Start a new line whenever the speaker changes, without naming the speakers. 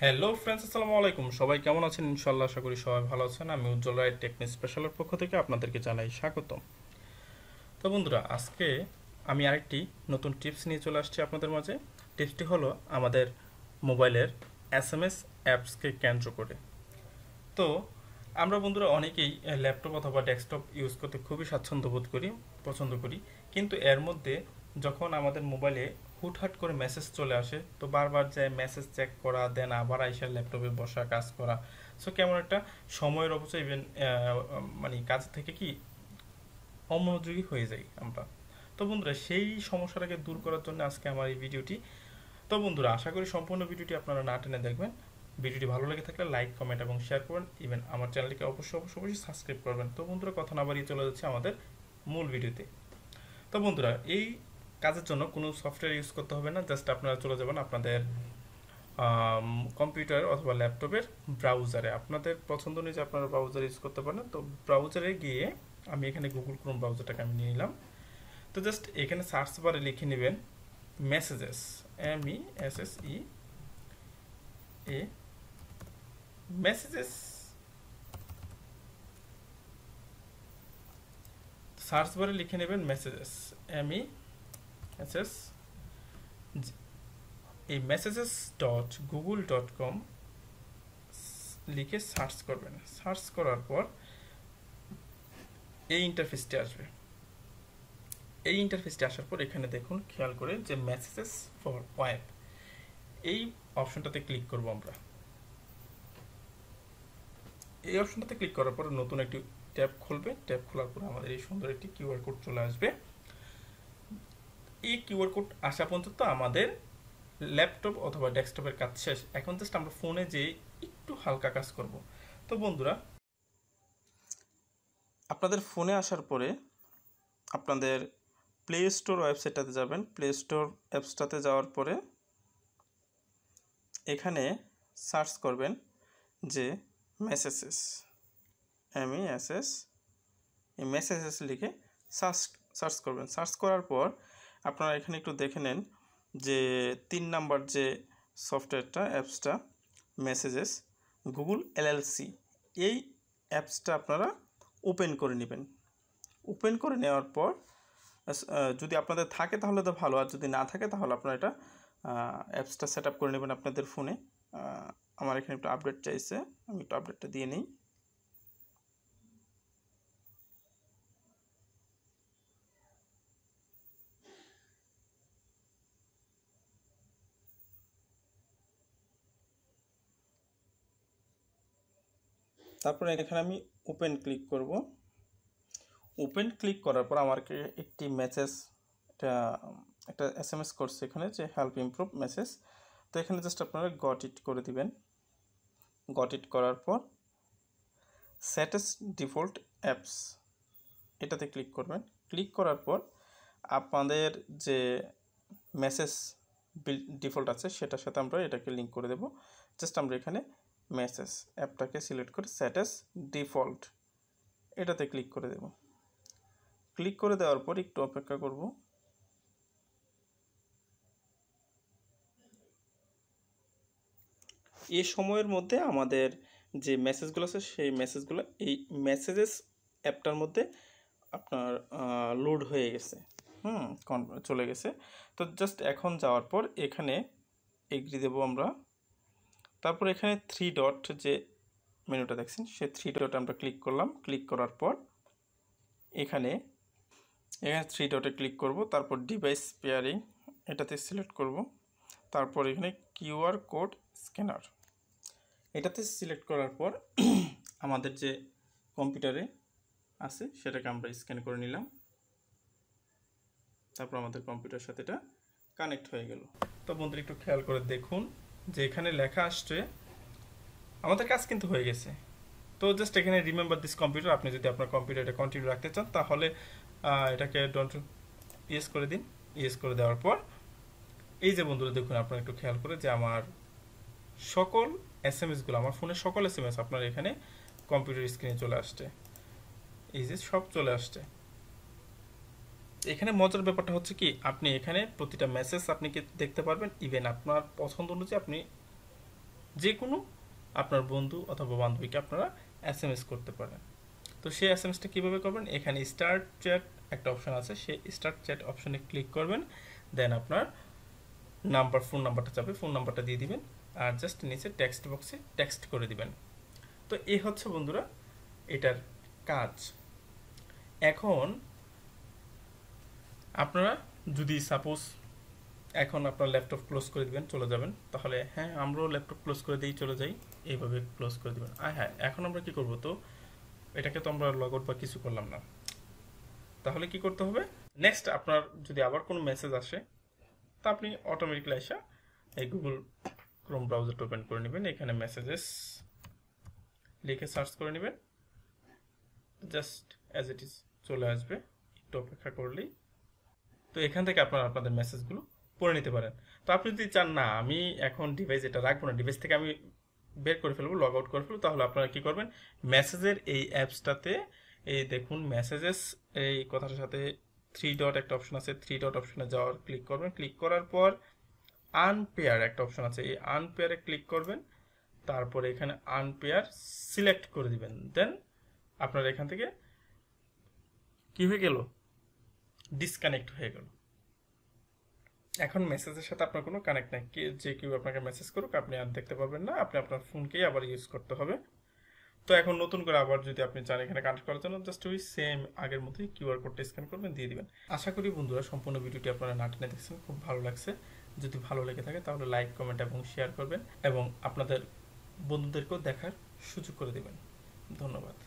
Hello friends, আসসালামু আলাইকুম। সবাই কেমন আছেন? ইনশাআল্লাহ আশা করি সবাই ভালো আছেন। আমি উজ্জ্বল রায় টেকনো স্পেশালের পক্ষ থেকে আপনাদেরকে জানাই স্বাগতম। তো বন্ধুরা, আজকে আমি আরেকটি নতুন টিপস নিয়ে চলে আসছি আপনাদের মাঝে। টিপসটি হলো আমাদের মোবাইলের এসএমএস অ্যাপসকে কেন্দ্র করে। তো আমরা বন্ধুরা অনেকেই ল্যাপটপ অথবা ডেস্কটপ ইউজ করতে খুবই স্বাচ্ছন্দ্য বোধ করি, পছন্দ করি। কিন্তু এর মধ্যে যখন আমাদের মোবাইলে হুটহাট করে মেসেজ চলে আসে, তো বারবার যায় মেসেজ চেক করা, দেন আবার আইসা ল্যাপটপে বসা কাজ করা। সো কেমন একটা সময়ের অপচয়, ইভেন মানে কাজ থেকে কি অমনোযোগী হয়ে যাই আমরা। তো বন্ধুরা, সেই সমস্যাটাকে দূর করার জন্য আজকে আমার এই ভিডিওটি। তো বন্ধুরা, আশা করি সম্পূর্ণ ভিডিওটি আপনারা না টেনে দেখবেন। ভিডিওটি ভালো লেগে থাকলে লাইক, কমেন্ট এবং শেয়ার করবেন। ইভেন আমার চ্যানেলটিকে অবশ্যই সাবস্ক্রাইব করবেন। তো বন্ধুরা, কথা না বাড়িয়ে চলে যাচ্ছে আমাদের মূল ভিডিওতে। তো বন্ধুরা, এই কাজের জন্য কোনো সফটওয়্যার ইউজ করতে হবে না। জাস্ট আপনারা চলে যাবেন আপনাদের কম্পিউটার অথবা ল্যাপটপের ব্রাউজারে। আপনাদের পছন্দ অনুযায়ী আপনারা ব্রাউজার ইউজ করতে পারেন। তো ব্রাউজারে গিয়ে আমি এখানে গুগল ক্রোম ব্রাউজারটাকে আমি নিয়ে নিলাম। তো জাস্ট এখানে সার্চ বারে লিখে নেবেন মেসেজেস, MESSE, মেসেজেস। সার্চ বারে লিখে নেবেন মেসেজেস, MESS। এই messages.google.com লিখে সার্চ করবেন। সার্চ করার পর এই ইন্টারফেসটি আসবে। এই ইন্টারফেসটি আসার পর এখানে দেখুন, খেয়াল করে যে মেসেজেস ফর ওয়েব, এই অপশনটাতে ক্লিক করব আমরা। এই অপশনটাতে ক্লিক করার পর নতুন একটি ট্যাব খুলবে। ট্যাব খোলার পর আমাদের এই সুন্দর একটি কিউআর কোড চলে আসবে। এই কিউআর কোড আসা পর্যন্ত আমাদের ল্যাপটপ অথবা ডেস্কটপের কাজ শেষ। এখন জাস্ট আমরা ফোনে যেয়ে একটু হালকা কাজ করব। তো বন্ধুরা, আপনাদের ফোনে আসার পরে আপনাদের প্লে স্টোর ওয়েবসাইটটাতে যাবেন। প্লে স্টোর অ্যাপসটাতে যাওয়ার পরে এখানে সার্চ করবেন যে মেসেজেস, MESS। এই মেসেজেস লিখে সার্চ করবেন। সার্চ করার পর আপনারা এখানে একটু দেখে নেন যে 3 নাম্বার যে সফটওয়্যারটা, অ্যাপসটা মেসেজেস গুগল LLC, এই অ্যাপসটা আপনারা ওপেন করে নেবেন। ওপেন করে নেওয়ার পর যদি আপনাদের থাকে তাহলে তো ভালো, আর যদি না থাকে তাহলে আপনারা এটা অ্যাপসটা সেট আপ করে নেবেন আপনাদের ফোনে। আমার এখানে একটু আপডেট চাইছে, আমি একটু আপডেটটা দিয়ে নিই। তারপরে এখানে আমি ওপেন ক্লিক করব। ওপেন ক্লিক করার পর আমাকে একটি মেসেজ, একটা SMS করছে এখানে যে হেল্প ইমপ্রুভ মেসেজ। তো এখানে জাস্ট আপনারা গট ইট করে দিবেন। গট ইট করার পর সেটস ডিফল্ট অ্যাপস, এটাতে ক্লিক করবেন। ক্লিক করার পর আপনাদের যে মেসেজ ডিফল্ট আছে সেটার সাথে আমরা এটাকে লিঙ্ক করে দেব। জাস্ট আমরা এখানে মেসেজ অ্যাপটাকে সিলেক্ট করে সেটস ডিফল্ট এটাতে ক্লিক করে দেব। ক্লিক করে দেওয়ার পর একটু অপেক্ষা করব। এই সময়ের মধ্যে আমাদের যে মেসেজগুলো আছে সেই মেসেজগুলো এই মেসেজেস অ্যাপটার মধ্যে আপনার লোড হয়ে গেছে, চলে গেছে। তো জাস্ট এখন যাওয়ার পর এখানে এগ্রি দেব আমরা। তারপর এখানে 3 ডট যে মেনুটা দেখছেন সেই 3 ডট আমরা ক্লিক করলাম। ক্লিক করার পর এখানে 3 ডটে ক্লিক করব। তারপর ডিভাইস পেয়ারিং এটাতে সিলেক্ট করব। তারপর এখানে কিউআর কোড স্ক্যানার এটাতে সিলেক্ট করার পর আমাদের যে কম্পিউটারে আছে সেটাকে আমরা স্ক্যান করে নিলাম। তারপর আমাদের কম্পিউটারের সাথে এটা কানেক্ট হয়ে গেল। তো বন্ধুরা, একটু খেয়াল করে দেখুন যে এখানে লেখা আসছে আমাদের কাজ কিন্তু হয়ে গেছে। তো জাস্ট এখানে রিমেম্বার দিস কম্পিউটার, আপনি যদি আপনার কম্পিউটারটা কন্টিনিউ রাখতে চান তাহলে এটাকে ডোন্ট ইয়েস করে দিন। ইয়েস করে দেওয়ার পর এই যে বন্ধুরা দেখুন, আপনারা একটু খেয়াল করে যে আমার সকল SMS-গুলো, আমার ফোনের সকল SMS আপনার এখানে কম্পিউটার স্ক্রিনে চলে আসছে। এই যে সব চলে আসছে। এখানে মজার ব্যাপারটা হচ্ছে কি, আপনি এখানে প্রতিটা মেসেজ আপনি কি দেখতে পারবেন। ইভেন আপনার পছন্দ অনুযায়ী আপনি যে কোনো আপনার বন্ধু অথবা বান্ধবীকে আপনারা এসএমএস করতে পারেন। তো সেই এসএমএসটা কীভাবে করবেন, এখানে স্টার্ট চ্যাট একটা অপশন আছে, সেই স্টার্ট চ্যাট অপশনে ক্লিক করবেন, দেন আপনার ফোন নাম্বারটা যাবে, ফোন নাম্বারটা দিয়ে দিবেন, আর জাস্ট নিচে টেক্সট বক্সে টেক্সট করে দিবেন। তো এই হচ্ছে বন্ধুরা এটার কাজ। এখন আপনারা যদি সাপোজ এখন আপনার ল্যাপটপ ক্লোজ করে দিবেন, চলে যাবেন, তাহলে হ্যাঁ আমরাও ল্যাপটপ ক্লোজ করে দিই, চলে যাই, এইভাবে ক্লোজ করে দিবেন। হ্যাঁ, এখন আমরা কি করব, তো এটাকে তো আমরা লগ আউট বা কিছু করলাম না, তাহলে কি করতে হবে, নেক্সট আপনার যদি আবার কোনো মেসেজ আসে, তা আপনি অটোমেটিক্যালি এসে এই গুগল ক্রোম ব্রাউজারটা ওপেন করে নেবেন, এখানে মেসেজেস লিখে সার্চ করে নেবেন, জাস্ট অ্যাজ ইট ইজ চলে আসবে, একটু অপেক্ষা করলেই। তো এখান থেকে আপনারা আপনাদের মেসেজগুলো পড়ে নিতে পারেন। তো আপনি যদি চান না আমি এখন ডিভাইস এটা রাখবো না, ডিভাইস থেকে আমি বের করে ফেলবো, লগ আউট করে ফেলবো, তাহলে আপনারা কি করবেন, মেসেজের এই অ্যাপসটাতে এই দেখুন মেসেজেস এই কথাটার সাথে 3 ডট একটা অপশন আছে, 3 ডট অপশনে যাওয়ার ক্লিক করবেন, ক্লিক করার পর আনপেয়ার একটা অপশন আছে, এই আনপেয়ারে ক্লিক করবেন, তারপরে এখানে আনপেয়ার সিলেক্ট করে দিবেন, দেন আপনার এখান থেকে কি হয়ে গেল, ডিসকানেক্ট হয়ে গেল। এখন মেসেজের সাথে আপনার কোনো কানেক্ট নাই, যে কেউ আপনাকে মেসেজ করুক আপনি আর দেখতে পারবেন না, আপনি আপনার ফোনকেই আবার ইউজ করতে হবে। তো এখন নতুন করে আবার যদি আপনি চান এখানে কানেক্ট করার জন্য, জাস্ট ওই সেম আগের মতোই কিউআর কোডটা স্ক্যান করবেন, দিয়ে দিবেন। আশা করি বন্ধুরা সম্পূর্ণ ভিডিওটি আপনারা না টেনে দেখছেন, খুব ভালো লাগছে। যদি ভালো লেগে থাকে তাহলে লাইক, কমেন্ট এবং শেয়ার করবেন, এবং আপনাদের বন্ধুদেরকেও দেখার সুযোগ করে দেবেন। ধন্যবাদ।